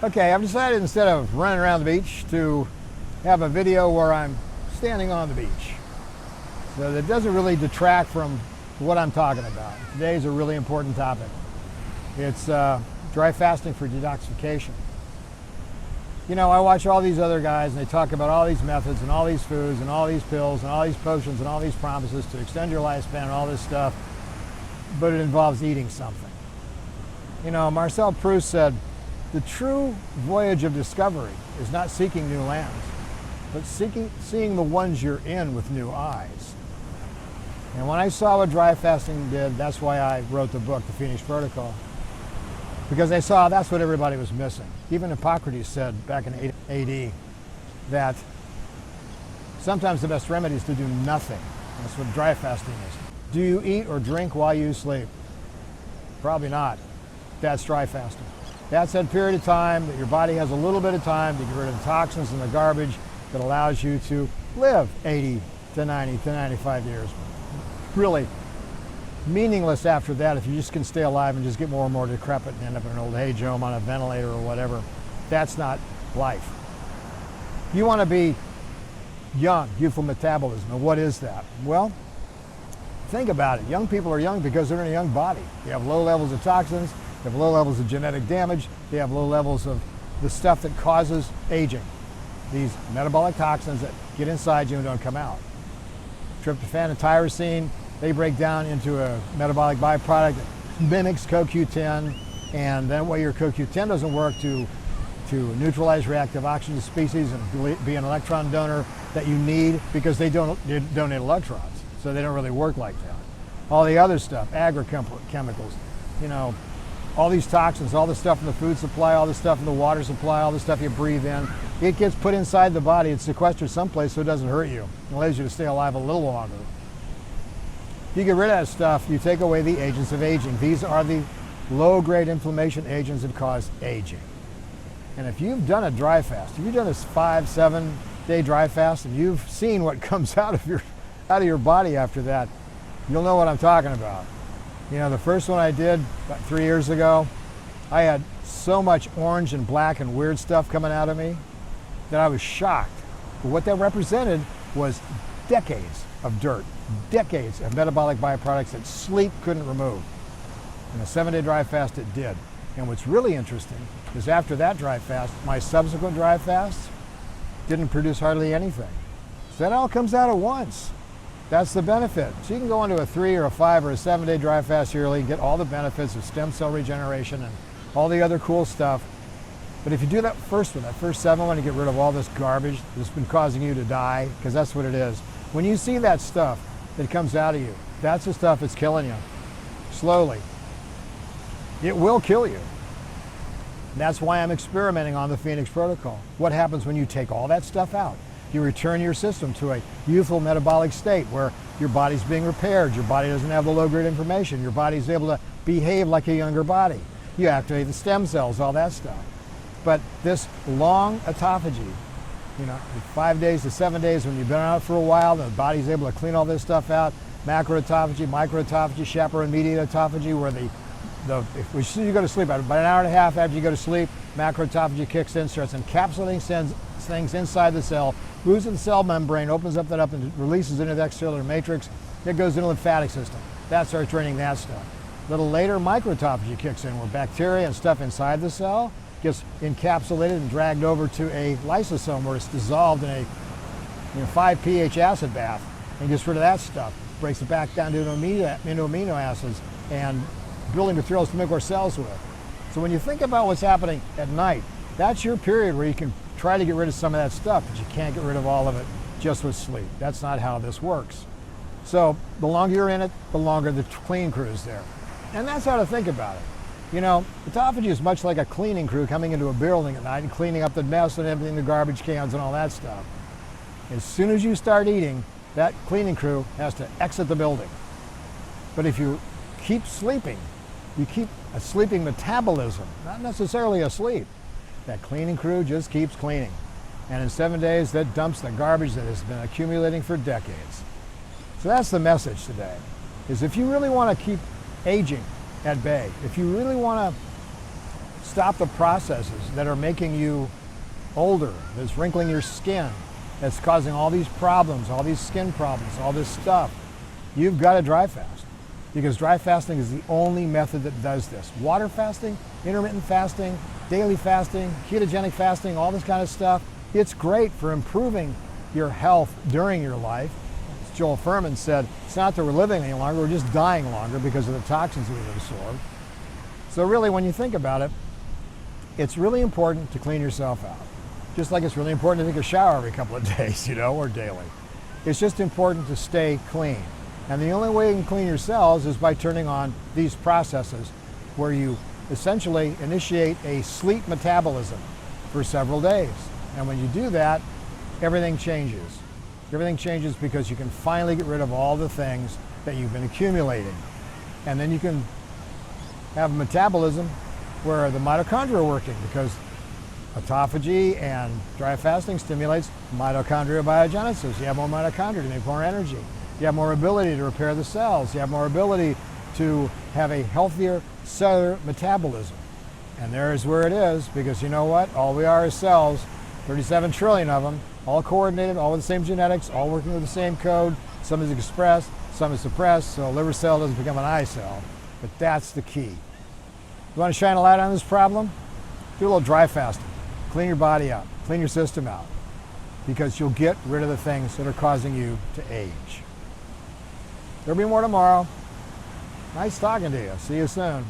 Okay, I've decided instead of running around the beach to have a video where I'm standing on the beach. So that doesn't really detract from what I'm talking about. Today's a really important topic. It's dry fasting for detoxification. You know, I watch all these other guys and they talk about all these methods and all these foods and all these pills and all these potions and all these promises to extend your lifespan and all this stuff, but it involves eating something. You know, Marcel Proust said, the true voyage of discovery is not seeking new lands, but seeing the ones you're in with new eyes. And when I saw what dry fasting did, that's why I wrote the book, The Phoenix Protocol, because I saw that's what everybody was missing. Even Hippocrates said back in AD that sometimes the best remedy is to do nothing. That's what dry fasting is. Do you eat or drink while you sleep? Probably not. That's dry fasting. That's that period of time that your body has a little bit of time to get rid of the toxins and the garbage that allows you to live 80 to 90 to 95 years. Really meaningless after that if you just can stay alive and just get more and more decrepit and end up in an old age home on a ventilator or whatever. That's not life. You want to be young, youthful metabolism. And what is that? Well, think about it. Young people are young because they're in a young body. They have low levels of toxins. They have low levels of genetic damage. They have low levels of the stuff that causes aging. These metabolic toxins that get inside you and don't come out. Tryptophan and tyrosine, they break down into a metabolic byproduct that mimics CoQ10, and then while your CoQ10 doesn't work to neutralize reactive oxygen species and be an electron donor that you need because they donate electrons, so they don't really work like that. All the other stuff, agrochemicals, you know, all these toxins, all the stuff in the food supply, all the stuff in the water supply, all the stuff you breathe in, it gets put inside the body. It's sequestered someplace so it doesn't hurt you. It allows you to stay alive a little longer. If you get rid of that stuff, you take away the agents of aging. These are the low-grade inflammation agents that cause aging. And if you've done a dry fast, if you've done a 5-7 day dry fast and you've seen what comes out of your body after that, you'll know what I'm talking about. You know, the first one I did about 3 years ago, I had so much orange and black and weird stuff coming out of me that I was shocked. But what that represented was decades of dirt, decades of metabolic byproducts that sleep couldn't remove. In a 7-day dry fast, it did. And what's really interesting is after that dry fast, my subsequent dry fasts didn't produce hardly anything. So that all comes out at once. That's the benefit. So you can go into a 3 or a 5 or a 7-day dry fast yearly and get all the benefits of stem cell regeneration and all the other cool stuff. But if you do that first one, that first 7 one, to get rid of all this garbage that's been causing you to die, because that's what it is. When you see that stuff that comes out of you, that's the stuff that's killing you. Slowly. It will kill you. And that's why I'm experimenting on the Phoenix Protocol. What happens when you take all that stuff out? You return your system to a youthful metabolic state where your body's being repaired, your body doesn't have the low-grade inflammation, your body's able to behave like a younger body. You activate the stem cells, all that stuff. But this long autophagy, you know, 5 days to 7 days when you've been out for a while, the body's able to clean all this stuff out. Macroautophagy, microautophagy, chaperone-mediated autophagy, where if you go to sleep, about an hour and a half after you go to sleep, macroautophagy kicks in, starts encapsulating things inside the cell, moves to the cell membrane, opens up and releases into the extracellular matrix. It goes into the lymphatic system. That starts draining that stuff. A little later, microautophagy kicks in, where bacteria and stuff inside the cell gets encapsulated and dragged over to a lysosome, where it's dissolved in a 5 pH acid bath and gets rid of that stuff. Breaks it back down to amino acids and building materials to make our cells with. So when you think about what's happening at night, that's your period where you can try to get rid of some of that stuff, but you can't get rid of all of it just with sleep. That's not how this works. So the longer you're in it, the longer the clean crew is there. And that's how to think about it. You know, autophagy is much like a cleaning crew coming into a building at night and cleaning up the mess and emptying the garbage cans and all that stuff. As soon as you start eating, that cleaning crew has to exit the building. But if you keep sleeping, you keep a sleeping metabolism, not necessarily asleep. That cleaning crew just keeps cleaning. And in 7 days, that dumps the garbage that has been accumulating for decades. So that's the message today, is if you really want to keep aging at bay, if you really want to stop the processes that are making you older, that's wrinkling your skin, that's causing all these problems, all these skin problems, all this stuff, you've got to dry fast. Because dry fasting is the only method that does this. Water fasting, intermittent fasting, daily fasting, ketogenic fasting, all this kind of stuff, it's great for improving your health during your life. As Joel Fuhrman said, it's not that we're living any longer, we're just dying longer because of the toxins we've absorbed. So really, when you think about it, it's really important to clean yourself out. Just like it's really important to take a shower every couple of days, or daily. It's just important to stay clean. And the only way you can clean your cells is by turning on these processes where you essentially initiate a sleep metabolism for several days. And when you do that, everything changes. Everything changes because you can finally get rid of all the things that you've been accumulating. And then you can have a metabolism where the mitochondria are working, because autophagy and dry fasting stimulates mitochondrial biogenesis. You have more mitochondria to make more energy. You have more ability to repair the cells. You have more ability to have a healthier cellular metabolism. And there's where it is, because you know what? All we are is cells, 37 trillion of them, all coordinated, all with the same genetics, all working with the same code. Some is expressed, some is suppressed, so a liver cell doesn't become an eye cell. But that's the key. You want to shine a light on this problem? Do a little dry fasting. Clean your body out. Clean your system out. Because you'll get rid of the things that are causing you to age. There'll be more tomorrow. Nice talking to you. See you soon.